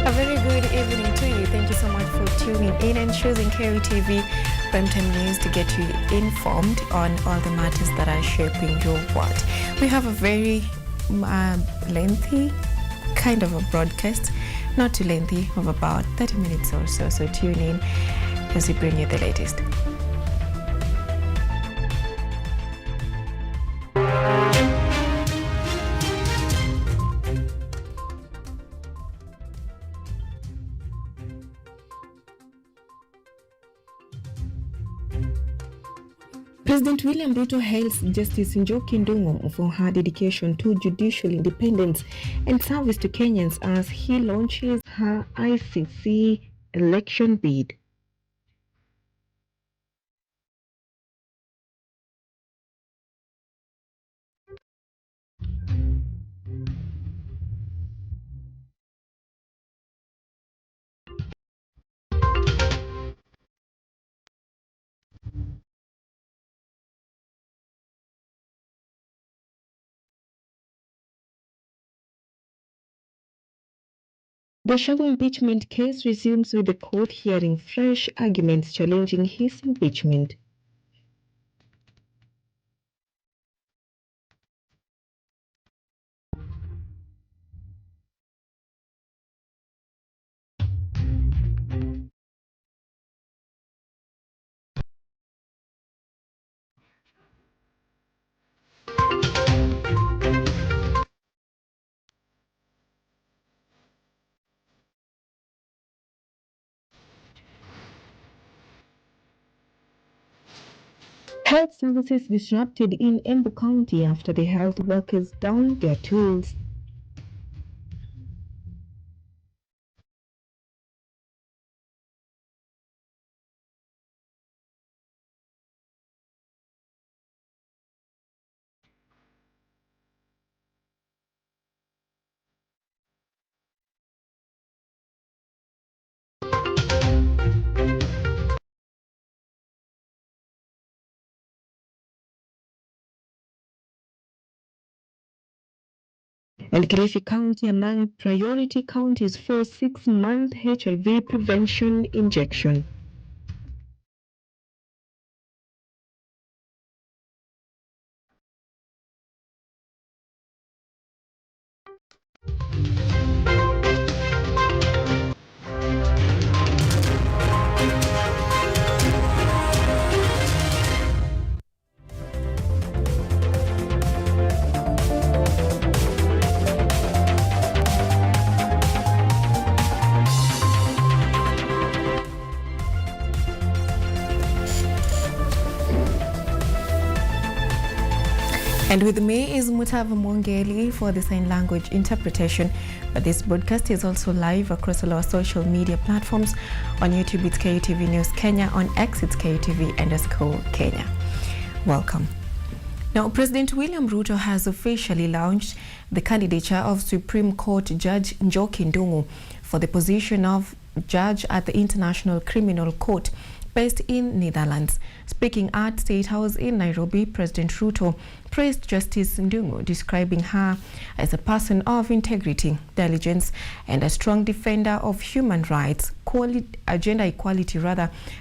A very good evening to you. Thank you so much for tuning in and choosing Kutv Primetime News to get you informed on all the matters that are shaping your world. We have a very lengthy kind of a broadcast, not too lengthy, of about 30 minutes or so. So tune in as we bring you the latest. President William Ruto hails Justice Njoki Ndung'u for her dedication to judicial independence and service to Kenyans as he launches her ICC election bid. The Shago impeachment case resumes with the court hearing fresh arguments challenging his impeachment. Health services disrupted in Embu County after the health workers downed their tools. And Kilifi County among priority counties for 6-month HIV prevention injection. And with me is Mutava Mwongeli for the sign language interpretation. But this broadcast is also live across all our social media platforms. On YouTube, it's KUTV News Kenya. On X, it's KUTV_Kenya. Welcome. Now, President William Ruto has officially launched the candidature of Supreme Court Judge Njoki Ndung'u for the position of judge at the International Criminal Court based in Netherlands. Speaking at State House in Nairobi, President Ruto praised Justice Ndung'u, describing her as a person of integrity, diligence, and a strong defender of human rights, gender equality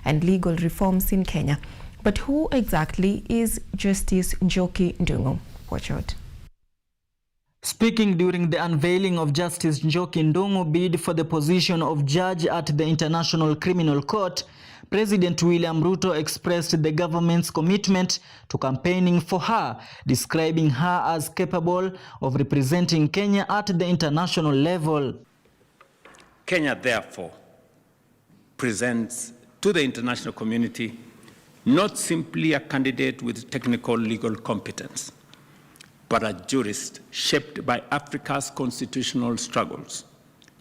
and legal reforms in Kenya. But who exactly is Justice Njoki Ndung'u? Watch out. Speaking during the unveiling of Justice Njoki Ndung'u bid for the position of judge at the International Criminal Court, President William Ruto expressed the government's commitment to campaigning for her, describing her as capable of representing Kenya at the international level. Kenya, therefore, presents to the international community not simply a candidate with technical legal competence, but a jurist shaped by Africa's constitutional struggles,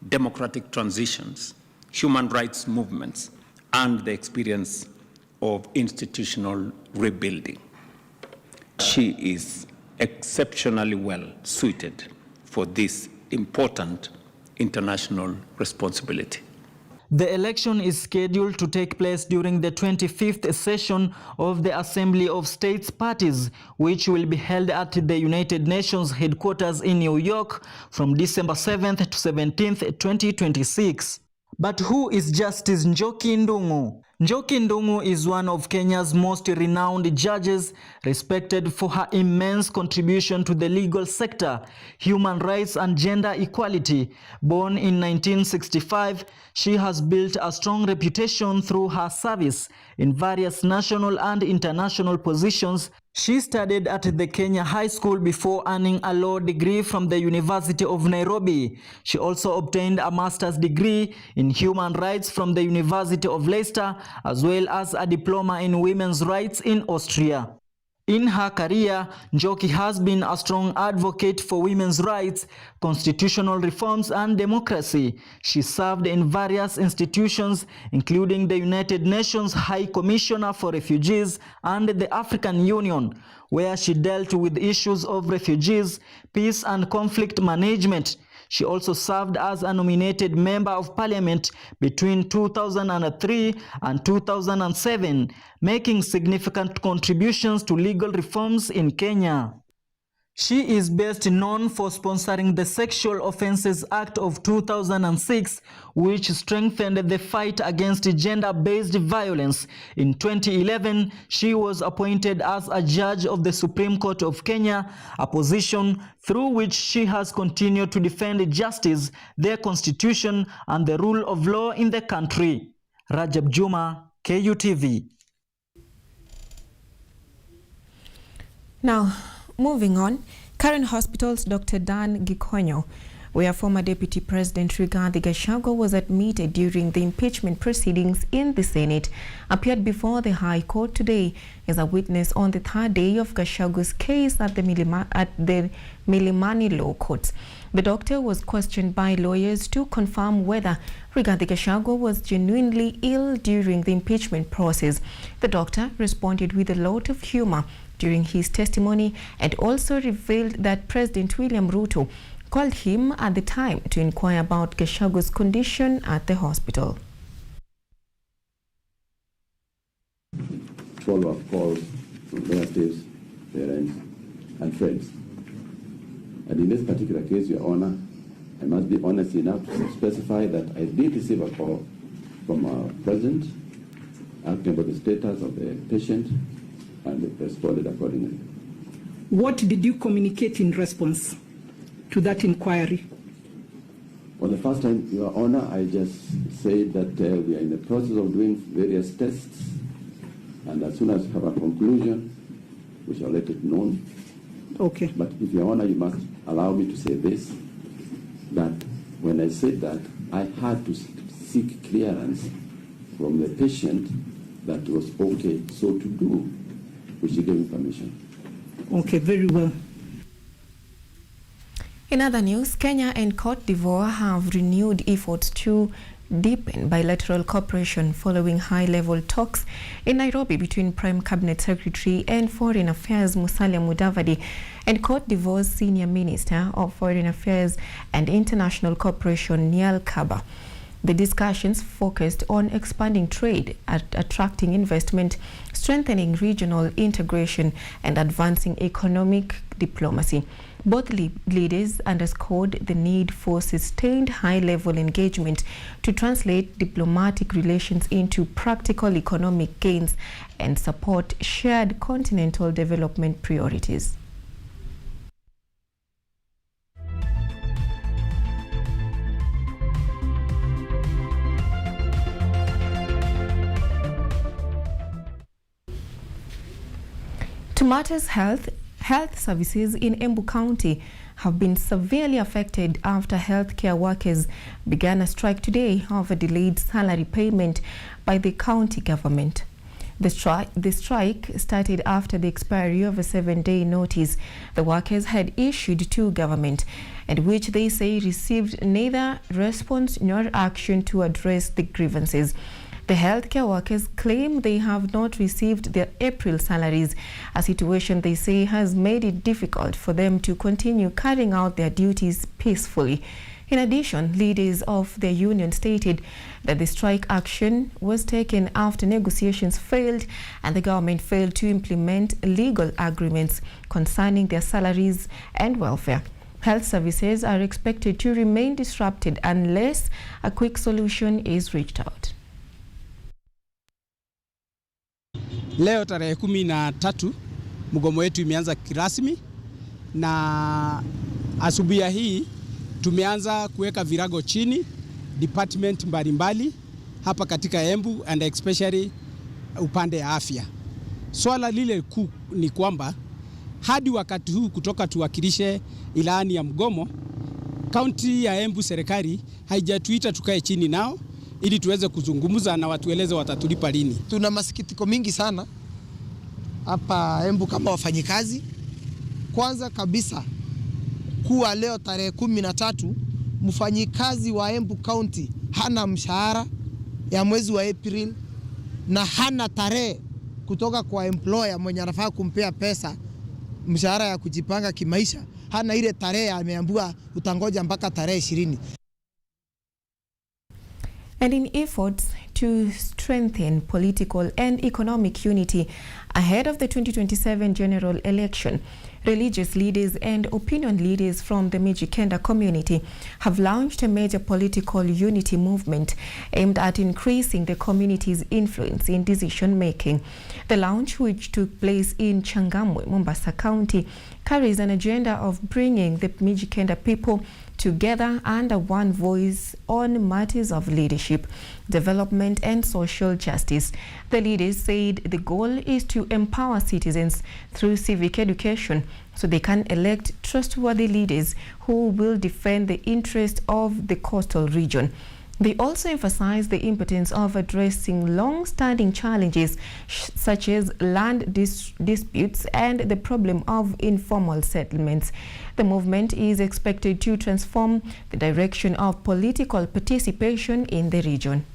democratic transitions, human rights movements, and the experience of institutional rebuilding. She is exceptionally well suited for this important international responsibility. The election is scheduled to take place during the 25th session of the Assembly of States Parties, which will be held at the United Nations headquarters in New York from December 7th to 17th, 2026. But who is Justice Njoki Ndung'u? Njoki Ndung'u is one of Kenya's most renowned judges, respected for her immense contribution to the legal sector, human rights and gender equality. Born in 1965, she has built a strong reputation through her service in various national and international positions. She studied at the Kenya High School before earning a law degree from the University of Nairobi. She also obtained a master's degree in human rights from the University of Leicester, as well as a diploma in women's rights in Austria. In her career, Njoki has been a strong advocate for women's rights, constitutional reforms and democracy. She served in various institutions, including the United Nations High Commissioner for Refugees and the African Union, where she dealt with issues of refugees, peace and conflict management. She also served as a nominated member of parliament between 2003 and 2007, making significant contributions to legal reforms in Kenya. She is best known for sponsoring the Sexual Offences Act of 2006, which strengthened the fight against gender-based violence. In 2011, she was appointed as a judge of the Supreme Court of Kenya, a position through which she has continued to defend justice, their constitution, and the rule of law in the country. Rajab Juma, KUTV. Now, moving on, Karen Hospital's Dr. Dan Gikonyo, where former Deputy President Rigathi Gachagua was admitted during the impeachment proceedings in the Senate, appeared before the High Court today as a witness on the third day of Gachagua's case at the Milimani Law Courts. The doctor was questioned by lawyers to confirm whether Rigathi Gachagua was genuinely ill during the impeachment process. The doctor responded with a lot of humor during his testimony and also revealed that President William Ruto called him at the time to inquire about Gachagua's condition at the hospital. Follow-up calls from relatives, parents, and friends. And in this particular case, Your Honor, I must be honest enough to specify that I did receive a call from our President asking about the status of the patient, and responded accordingly. What did you communicate in response to that inquiry? Well, the first time, Your Honor, I just said that we are in the process of doing various tests, and as soon as we have a conclusion, we shall let it known. Okay. But if Your Honor, you must allow me to say this, that when I said that, I had to seek clearance from the patient that was okay so to do, which he gave me permission. Okay, very well. In other news, Kenya and Cote d'Ivoire have renewed efforts to deepen bilateral cooperation following high-level talks in Nairobi between Prime Cabinet Secretary and Foreign Affairs Musalia Mudavadi and Cote d'Ivoire's Senior Minister of Foreign Affairs and International Cooperation Niel Kaba. The discussions focused on expanding trade, attracting investment, strengthening regional integration, and advancing economic diplomacy. Both leaders underscored the need for sustained high-level engagement to translate diplomatic relations into practical economic gains and support shared continental development priorities. To matters health services in Embu County have been severely affected after healthcare workers began a strike today over delayed salary payment by the county government. The strike started after the expiry of a 7-day notice the workers had issued to government, and which they say received neither response nor action to address the grievances. The healthcare workers claim they have not received their April salaries, a situation they say has made it difficult for them to continue carrying out their duties peacefully. In addition, leaders of the union stated that the strike action was taken after negotiations failed and the government failed to implement legal agreements concerning their salaries and welfare. Health services are expected to remain disrupted unless a quick solution is reached out. Leo tarehe 13 mgomo wetu imeanza kirasmi, na asubuhi hii tumeanza kuweka virago chini department mbalimbali hapa katika Embu and especially upande ya afya. Swala lile kuu ni kwamba hadi wakati huu kutoka tuwakilishe ilani ya mgomo, kaunti ya Embu serikali haijatuita tukae chini nao ili tuweze kuzungumza na watueleze watatulipa lini. Tuna masikitiko mingi sana hapa Embu kama wafanyikazi. Kwanza kabisa kuwa leo tarehe 13 mfanyikazi wa Embu County hana mshahara ya mwezi wa April na hana tarehe kutoka kwa employer mwenye anafaa kumpea pesa mshahara ya kujipanga kimaisha. Hana ile tarehe, ameambiwa utangoja mpaka tarehe 20. And in efforts to strengthen political and economic unity ahead of the 2027 general election, religious leaders and opinion leaders from the Mijikenda community have launched a major political unity movement aimed at increasing the community's influence in decision making. The launch, which took place in Changamwe, Mombasa County, carries an agenda of bringing the Mijikenda people together under one voice on matters of leadership, development and social justice. The leaders said the goal is to empower citizens through civic education so they can elect trustworthy leaders who will defend the interests of the coastal region. They also emphasized the importance of addressing long-standing challenges such as land disputes and the problem of informal settlements. The movement is expected to transform the direction of political participation in the region.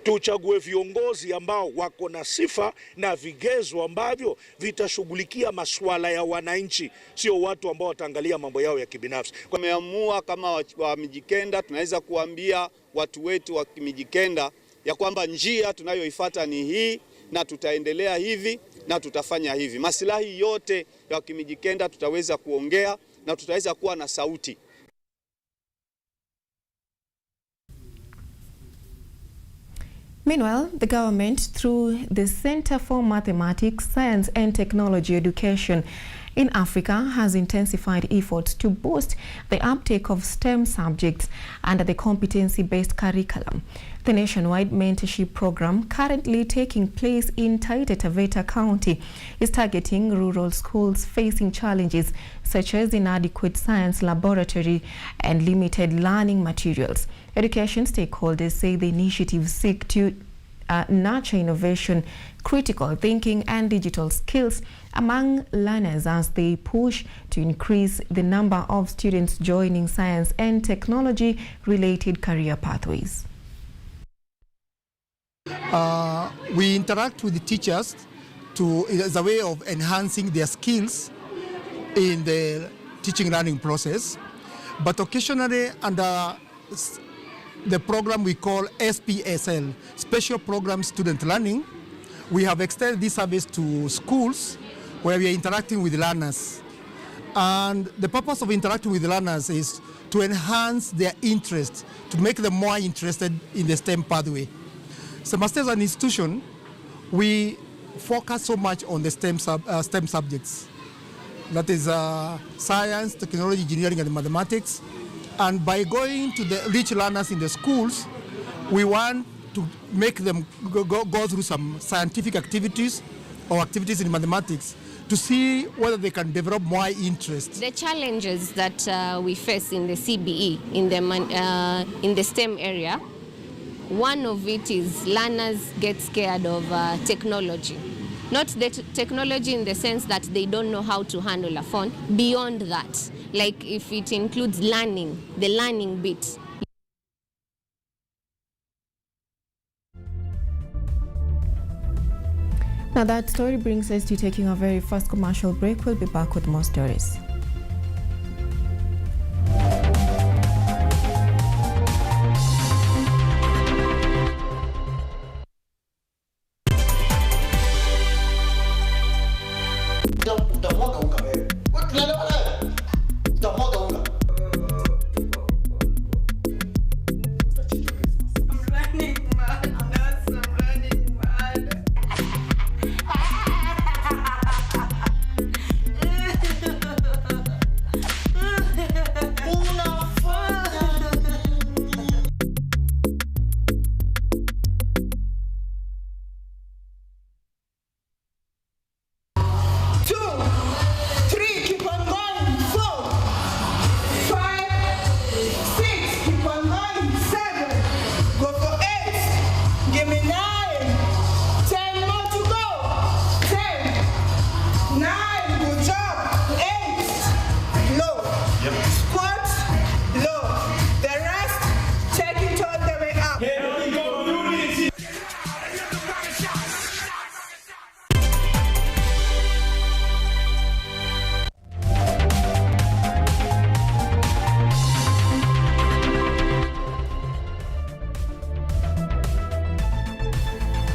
Tuchague viongozi ambao wako na sifa na vigezo ambavyo vitashughulikia masuala ya wananchi, sio watu ambao wataangalia mambo yao ya kibinafsi. Tumeamua kama wa Mijikenda, tunaweza kuambia watu wetu wa Mijikenda ya kwamba njia tunayoifuata ni hii na tutaendelea hivi na tutafanya hivi. Maslahi yote ya Mijikenda tutaweza kuongea na tutaweza kuwa na sauti. Meanwhile, the government, through the Center for Mathematics, Science and Technology Education in Africa, has intensified efforts to boost the uptake of STEM subjects under the competency-based curriculum. The nationwide mentorship program, currently taking place in Taita Taveta County, is targeting rural schools facing challenges such as inadequate science laboratory and limited learning materials. Education stakeholders say the initiatives seek to nurture innovation, critical thinking and digital skills among learners as they push to increase the number of students joining science and technology-related career pathways. We interact with the teachers as a way of enhancing their skills in the teaching learning process, but occasionally under the program we call SPSL, Special Program Student Learning, we have extended this service to schools where we are interacting with learners. And the purpose of interacting with learners is to enhance their interest, to make them more interested in the STEM pathway. So, as an institution, we focus so much on the STEM subjects. That is science, technology, engineering, and mathematics. And by going to the rich learners in the schools, we want to make them go through some scientific activities or activities in mathematics to see whether they can develop more interest. The challenges that we face in the CBE, in the STEM area, one of it is learners get scared of technology. Not the technology in the sense that they don't know how to handle a phone. Beyond that, like if it includes learning, the learning bit. Now that story brings us to taking our very first commercial break. We'll be back with more stories.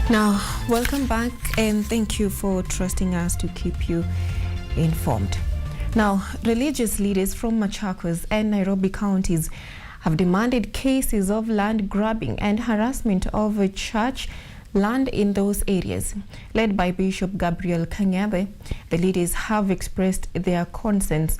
Now, welcome back and thank you for trusting us to keep you informed. Now, religious leaders from Machakos and Nairobi counties have demanded cases of land grabbing and harassment of church land in those areas. Led by Bishop Gabriel Kanyabe, the leaders have expressed their concerns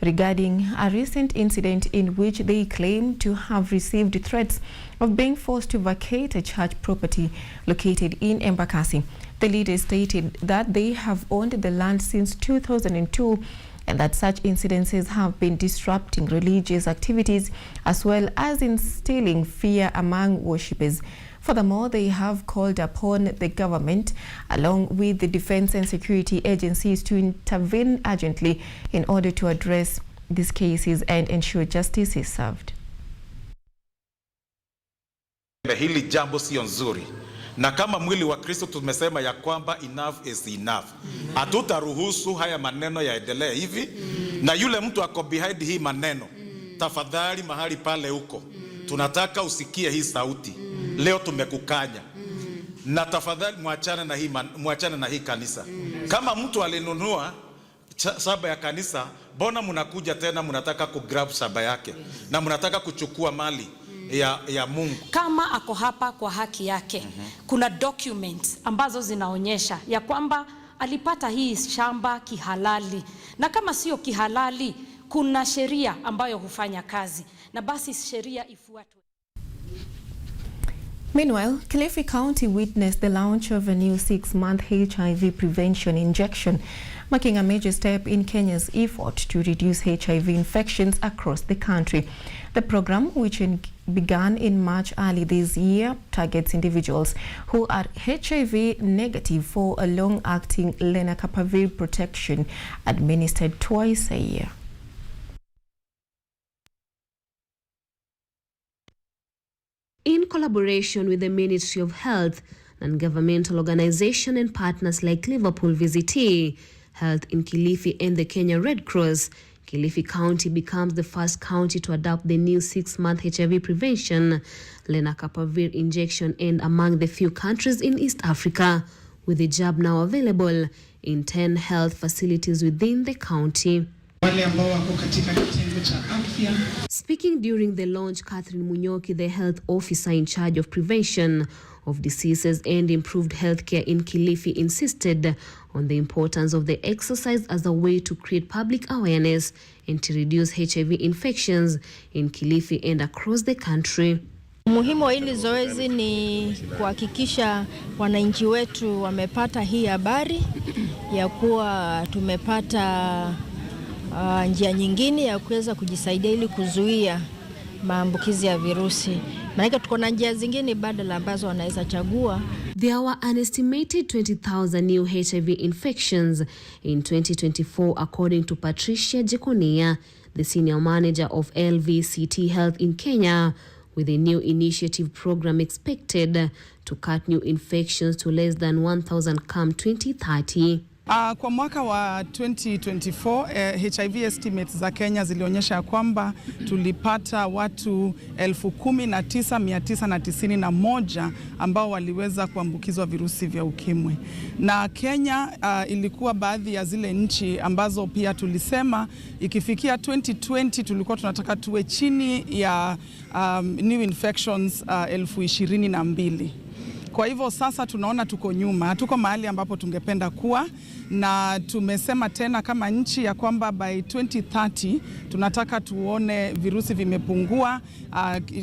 regarding a recent incident in which they claim to have received threats of being forced to vacate a church property located in Embakasi. The leaders stated that they have owned the land since 2002 and that such incidences have been disrupting religious activities as well as instilling fear among worshippers. Furthermore, they have called upon the government, along with the defense and security agencies, to intervene urgently in order to address these cases and ensure justice is served. Hili jambo sio nzuri, na kama mwili wa Kristo tumesema ya kwamba enough is enough. Hatutaruhusu haya maneno yaendelee hivi, na yule mtu ako behind hii maneno, tafadhali mahali pale huko, tunataka usikie hii sauti. Leo tumekukanya, na tafadhali muachane na hii kanisa. Kama mtu alinunua shamba ya kanisa, mbona mnakuja tena mnataka kugrab shamba yake na mnataka kuchukua mali ya Mungu? Kama ako hapa kwa haki yake, kuna documents ambazo zinaonyesha ya kwamba alipata hii shamba kihalali, na kama sio kihalali kuna sheria ambayo hufanya kazi, na basi sheria ifuatwe. Meanwhile, Kilifi County witnessed the launch of a new 6-month HIV prevention injection, marking a major step in Kenya's effort to reduce HIV infections across the country. The program, which began in March early this year, targets individuals who are HIV negative for a long-acting lenacapavir protection administered twice a year. In collaboration with the Ministry of Health, non-governmental organization and partners like Liverpool VCT, Health in Kilifi and the Kenya Red Cross, Kilifi County becomes the first county to adopt the new 6-month HIV prevention lenacapavir injection, and among the few countries in East Africa, with the jab now available in 10 health facilities within the county. Speaking during the launch, Catherine Munyoki, the health officer in charge of prevention of diseases and improved healthcare in Kilifi, insisted on the importance of the exercise as a way to create public awareness and to reduce HIV infections in Kilifi and across the country. Muhimu wa hili zoezi ni kuhakikisha wananchi wetu wamepata hii habari ya kuwa tumepata njia nyingine ya kuweza kujisaidia ili kuzuia maambukizi ya virusi. Maana tuko na njia zingine badala ambazo wanaweza chagua. There were an estimated 20,000 new HIV infections in 2024, according to Patricia Jekonia, the senior manager of LVCT Health in Kenya, with a new initiative program expected to cut new infections to less than 1,000 come 2030. Kwa mwaka wa 2024 HIV estimates za Kenya zilionyesha kwamba tulipata watu 19,991 ambao waliweza kuambukizwa virusi vya ukimwi, na Kenya ilikuwa baadhi ya zile nchi ambazo pia tulisema ikifikia 2020 tulikuwa tunataka tuwe chini ya new infections 22,000. Kwa hivyo sasa tunaona tuko nyuma, hatuko mahali ambapo tungependa kuwa, na tumesema tena kama nchi ya kwamba by 2030 tunataka tuone virusi vimepungua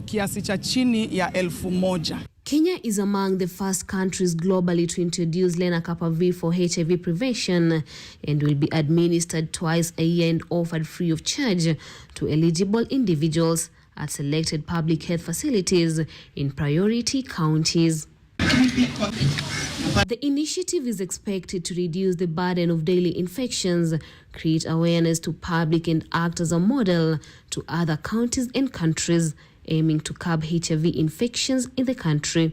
kiasi cha chini ya 1,000. Kenya is among the first countries globally to introduce lenacapavir for HIV prevention and will be administered twice a year and offered free of charge to eligible individuals at selected public health facilities in priority counties. The initiative is expected to reduce the burden of daily infections, create awareness to public, and act as a model to other counties and countries, aiming to curb HIV infections in the country.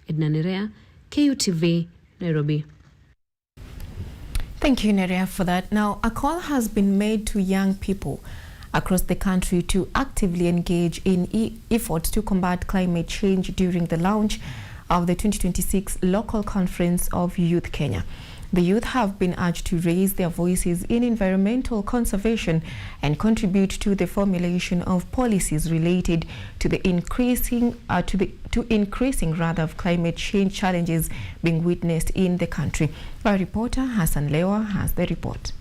Edna Nerea, KUTV, Nairobi. Thank you, Nerea, for that. Now, a call has been made to young people across the country to actively engage in efforts to combat climate change during the launch of the 2026 Local Conference of Youth Kenya. The youth have been urged to raise their voices in environmental conservation and contribute to the formulation of policies related to the increasing of climate change challenges being witnessed in the country. Our reporter Hassan Lewa has the report.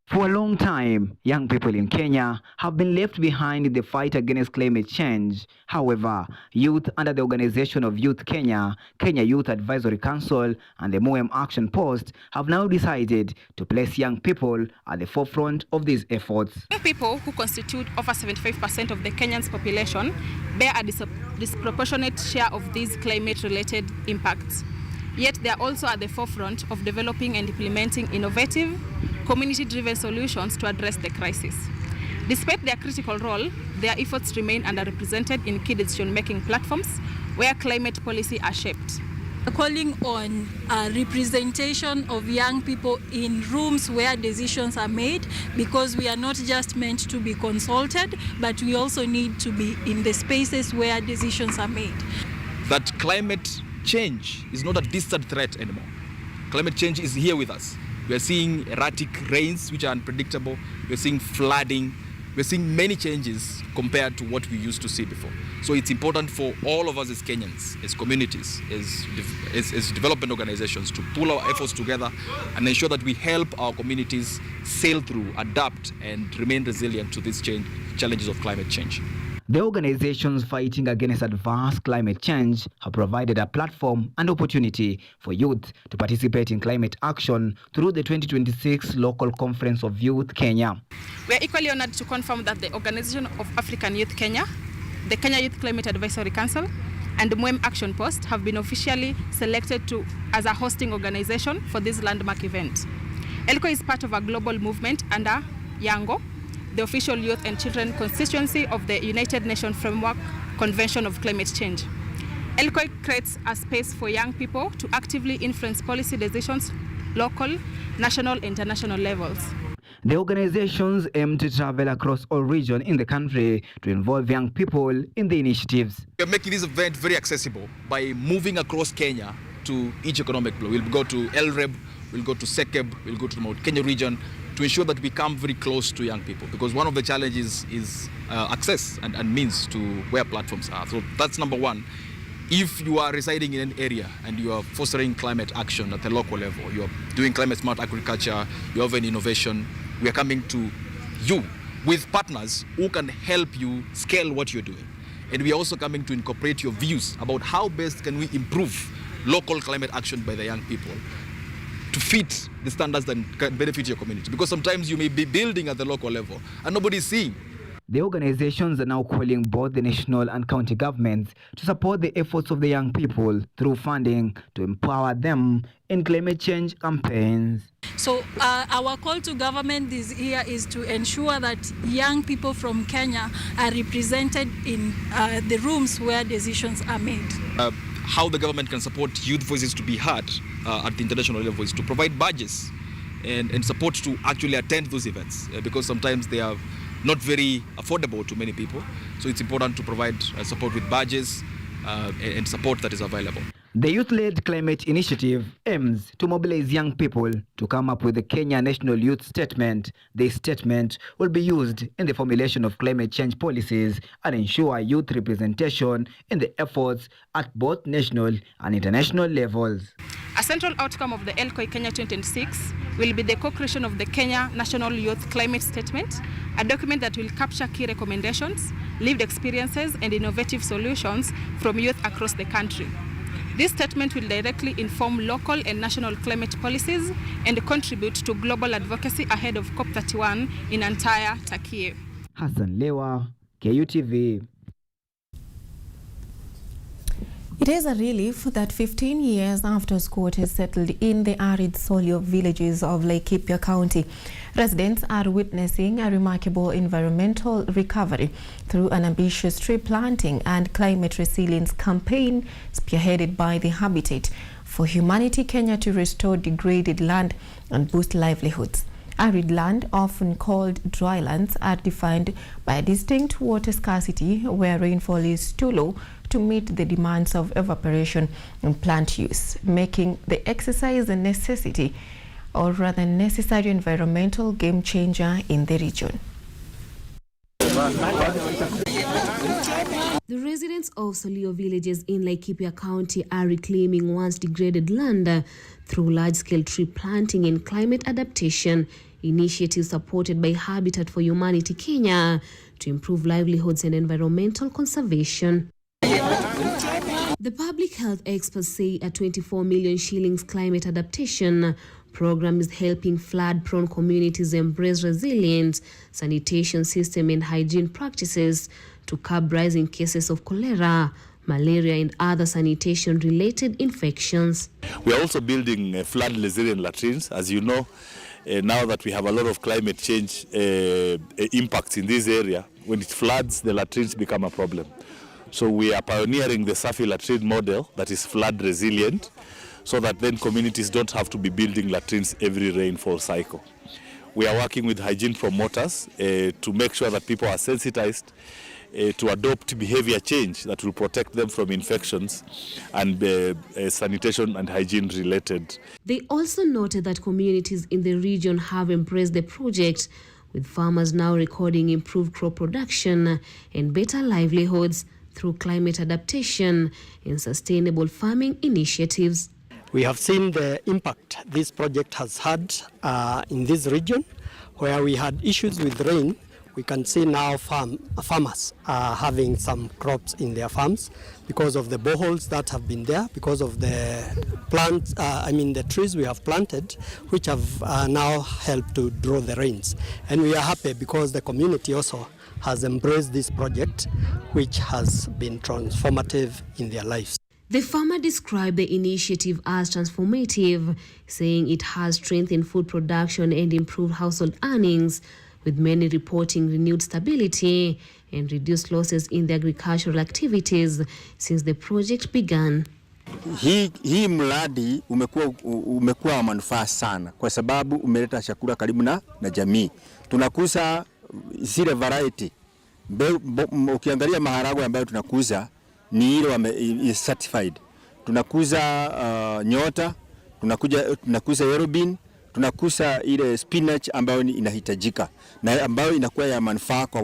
For a long time, young people in Kenya have been left behind in the fight against climate change. However, youth under the Organization of Youth Kenya, Kenya Youth Advisory Council, and the MOEM Action Post have now decided to place young people at the forefront of these efforts. Young people, who constitute over 75% of the Kenyan's population, bear a disproportionate share of these climate-related impacts. Yet they are also at the forefront of developing and implementing innovative, community-driven solutions to address the crisis. Despite their critical role, their efforts remain underrepresented in key decision-making platforms where climate policy are shaped. Calling on representation of young people in rooms where decisions are made, because we are not just meant to be consulted, but we also need to be in the spaces where decisions are made. That climate change is not a distant threat anymore. Climate change is here with us. We are seeing erratic rains which are unpredictable. We are seeing flooding. We are seeing many changes compared to what we used to see before. So it's important for all of us as Kenyans, as communities, as development organizations to pull our efforts together and ensure that we help our communities sail through, adapt, and remain resilient to these challenges of climate change. The organizations fighting against adverse climate change have provided a platform and opportunity for youth to participate in climate action through the 2026 Local Conference of Youth Kenya. We are equally honored to confirm that the Organization of African Youth Kenya, the Kenya Youth Climate Advisory Council, and the MOEM Action Post have been officially selected as a hosting organization for this landmark event. ELCO is part of a global movement under YANGO, the official youth and children constituency of the United Nations Framework Convention of Climate Change. ELCO creates a space for young people to actively influence policy decisions, local, national, and international levels. The organizations aim to travel across all regions in the country to involve young people in the initiatives. We are making this event very accessible by moving across Kenya to each economic block. We'll go to El-Reb, we'll go to Sekeb, we'll go to the Mount Kenya region, to ensure that we come very close to young people, because one of the challenges is access and means to where platforms are. So that's number one. If you are residing in an area and you are fostering climate action at the local level, you are doing climate smart agriculture, you have an innovation, we are coming to you with partners who can help you scale what you're doing. And we are also coming to incorporate your views about how best can we improve local climate action by the young people to fit the standards that can benefit your community. Because sometimes you may be building at the local level and nobody is seeing. The organizations are now calling both the national and county governments to support the efforts of the young people through funding to empower them in climate change campaigns. So our call to government this year is to ensure that young people from Kenya are represented in the rooms where decisions are made. How the government can support youth voices to be heard at the international level is to provide badges and support to actually attend those events, because sometimes they are not very affordable to many people. So it's important to provide support with badges and support that is available. The youth-led climate initiative aims to mobilize young people to come up with the Kenya National Youth Statement. This statement will be used in the formulation of climate change policies and ensure youth representation in the efforts at both national and international levels. A central outcome of the ELCO Kenya 2026 will be the co-creation of the Kenya National Youth Climate Statement, a document that will capture key recommendations, lived experiences, and innovative solutions from youth across the country. This statement will directly inform local and national climate policies and contribute to global advocacy ahead of COP31 in entire Turkey. Hassan Lewa, KUTV. It is a relief that 15 years after squatters settled in the arid Solio villages of Laikipia County, residents are witnessing a remarkable environmental recovery through an ambitious tree planting and climate resilience campaign spearheaded by the Habitat for Humanity Kenya to restore degraded land and boost livelihoods. Arid land, often called drylands, are defined by a distinct water scarcity where rainfall is too low to meet the demands of evaporation and plant use, making the exercise a necessity, or rather necessary environmental game changer in the region. The residents of Solio villages in Laikipia County are reclaiming once degraded land through large-scale tree planting and climate adaptation initiatives supported by Habitat for Humanity Kenya to improve livelihoods and environmental conservation. The public health experts say a 24 million shillings climate adaptation program is helping flood-prone communities embrace resilient sanitation system and hygiene practices to curb rising cases of cholera, malaria, and other sanitation-related infections. We are also building flood-resilient latrines. As you know, now that we have a lot of climate change impacts in this area, when it floods, the latrines become a problem. So we are pioneering the Safi latrine model that is flood-resilient, so that then communities don't have to be building latrines every rainfall cycle. We are working with hygiene promoters to make sure that people are sensitized to adopt behavior change that will protect them from infections and sanitation and hygiene related. They also noted that communities in the region have embraced the project, with farmers now recording improved crop production and better livelihoods through climate adaptation and sustainable farming initiatives. We have seen the impact this project has had in this region, where we had issues with rain. We can see now farmers are having some crops in their farms because of the boreholes that have been there, because of the plants, the trees we have planted, which have now helped to draw the rains. And we are happy because the community also has embraced this project, which has been transformative in their lives. The farmer described the initiative as transformative, saying it has strengthened food production and improved household earnings, with many reporting renewed stability and reduced losses in the agricultural activities since the project began. Hii mradi umekuwa wa manufaa sana kwa sababu umeleta chakula karibu na jamii. Tunakuza zile variety. Ukiangalia maharagwe ambayo tunakuza ni ile certified. Tunakuza nyota, tunakuza yellow bean, tunakuza ile spinach ambayo inahitajika na ambayo inakuwa ya manufaa kwa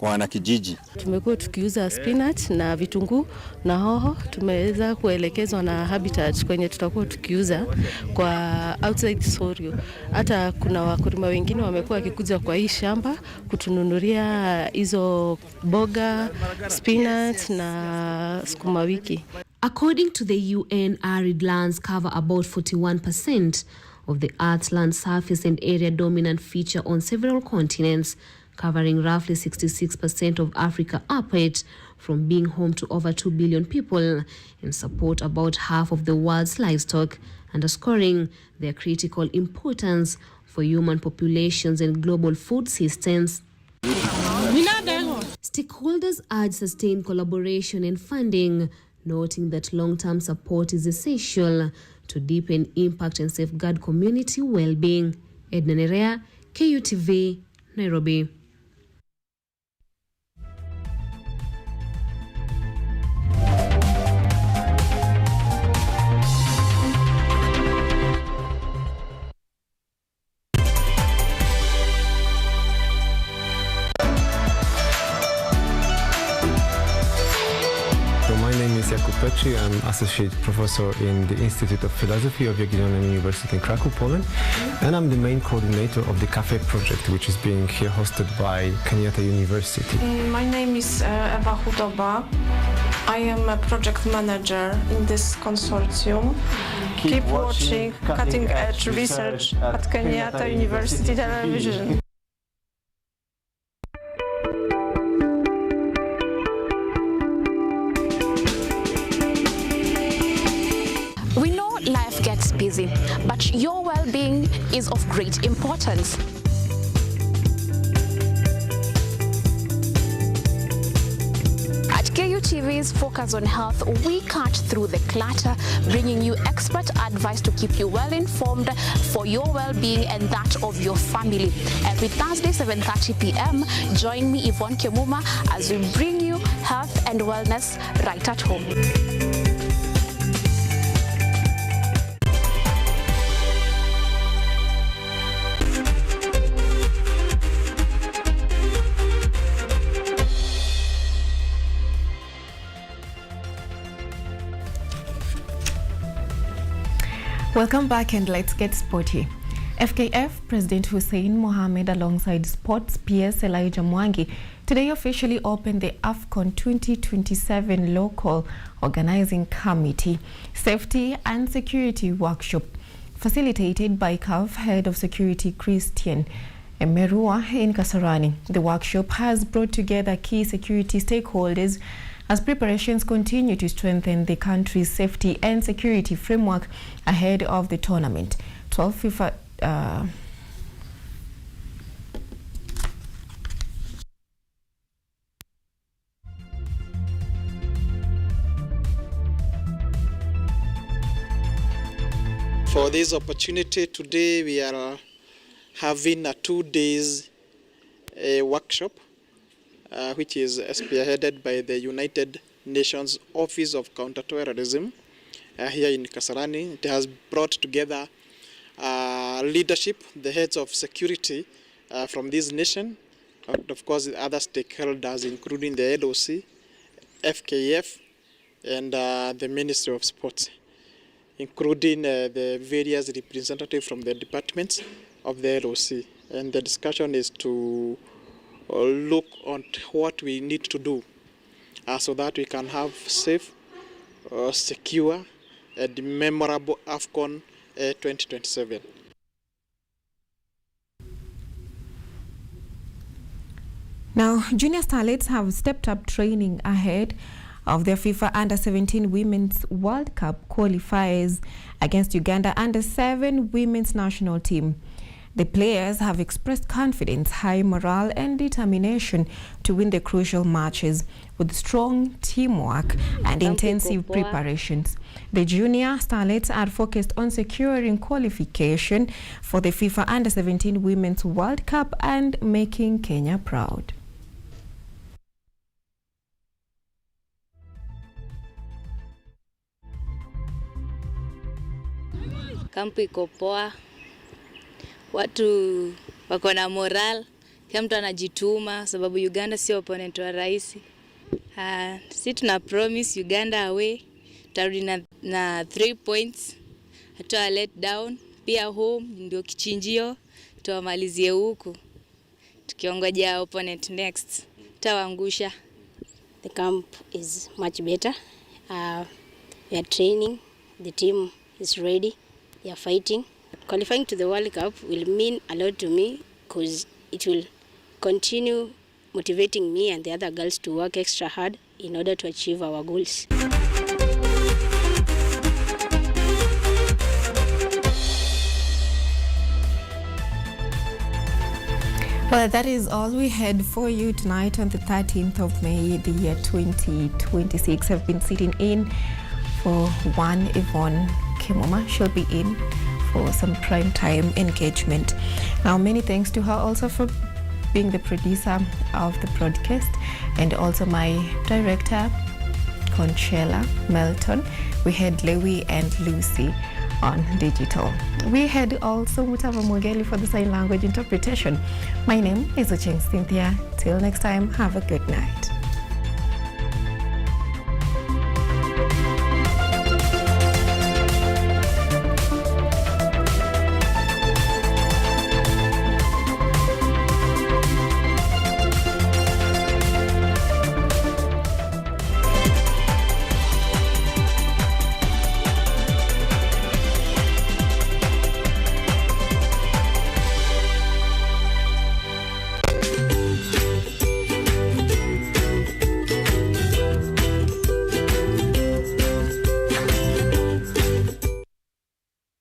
wanakijiji. Tumekuwa tukiuza spinach na vitunguu na hoho. Tumeweza kuelekezwa na Habitat kwenye tutakuwa tukiuza kwa outside Solio. Hata kuna wakulima wengine wamekuwa wakikuja kwa hii shamba kutununulia hizo boga, spinach na sukuma wiki. According to the UN, arid lands cover about 41% of the Earth's land surface and area dominant feature on several continents, covering roughly 66% of Africa apart from being home to over 2 billion people and support about half of the world's livestock, underscoring their critical importance for human populations and global food systems. Stakeholders urge sustained collaboration and funding, noting that long-term support is essential to deepen impact and safeguard community well-being. Edna Nerea, KUTV, Nairobi. I'm Associate Professor in the Institute of Philosophy of Jagiellonian University in Krakow, Poland, and I'm the main coordinator of the CAFE project, which is being here hosted by Kenyatta University. My name is Ewa Hudoba. I am a project manager in this consortium. Keep watching cutting-edge research at Kenyatta University Television. Life gets busy, but your well-being is of great importance. At KUTV's Fridays focus on health, we cut through the clutter, bringing you expert advice to keep you well informed for your well-being and that of your family. Every Thursday, 7:30 p.m., join me, Yvonne Kemuma, as we bring you health and wellness right at home. Welcome back, and let's get sporty. FKF President Hussein Mohamed alongside sports PS Elijah Mwangi today officially opened the AFCON 2027 local organizing committee safety and security workshop facilitated by CAF Head of Security Christian Emerua in Kasarani. The workshop has brought together key security stakeholders as preparations continue to strengthen the country's safety and security framework ahead of the tournament. 12 FIFA For this opportunity today, we are having a 2 days workshop which is spearheaded by the United Nations Office of Counterterrorism here in Kasarani. It has brought together leadership, the heads of security from this nation, and of course the other stakeholders including the LOC, FKF, and the Ministry of Sports, including the various representatives from the departments of the LOC. And the discussion is to look on what we need to do so that we can have safe, secure, and memorable AFCON 2027. Now, junior starlets have stepped up training ahead of their FIFA Under-17 Women's World Cup qualifiers against Uganda Under-7 Women's National Team. The players have expressed confidence, high morale and determination to win the crucial matches with strong teamwork and intensive preparations. The junior starlets are focused on securing qualification for the FIFA Under-17 Women's World Cup and making Kenya proud. Kampu iko poa, watu wako na moral, kila mtu anajituma sababu Uganda sio opponent wa rahisi. Si tuna promise Uganda away, tarudi na 3 points, hatoa let down, pia home ndio kichinjio, tuwamalizie huku, tukiongoja opponent next, tawangusha. The camp is much better. We are training, the team is ready. They are fighting. Qualifying to the World Cup will mean a lot to me because it will continue motivating me and the other girls to work extra hard in order to achieve our goals. Well, that is all we had for you tonight on the 13th of May, the year 2026. I've been sitting in for one Yvonne Kemuma. She'll be in for some prime time engagement. Now, many thanks to her also for being the producer of the broadcast, and also my director, Conchella Melton. We had Lewi and Lucy on digital. We had also Mutava Mwegeli for the sign language interpretation. My name is Ochieng Cynthia. Till next time, have a good night.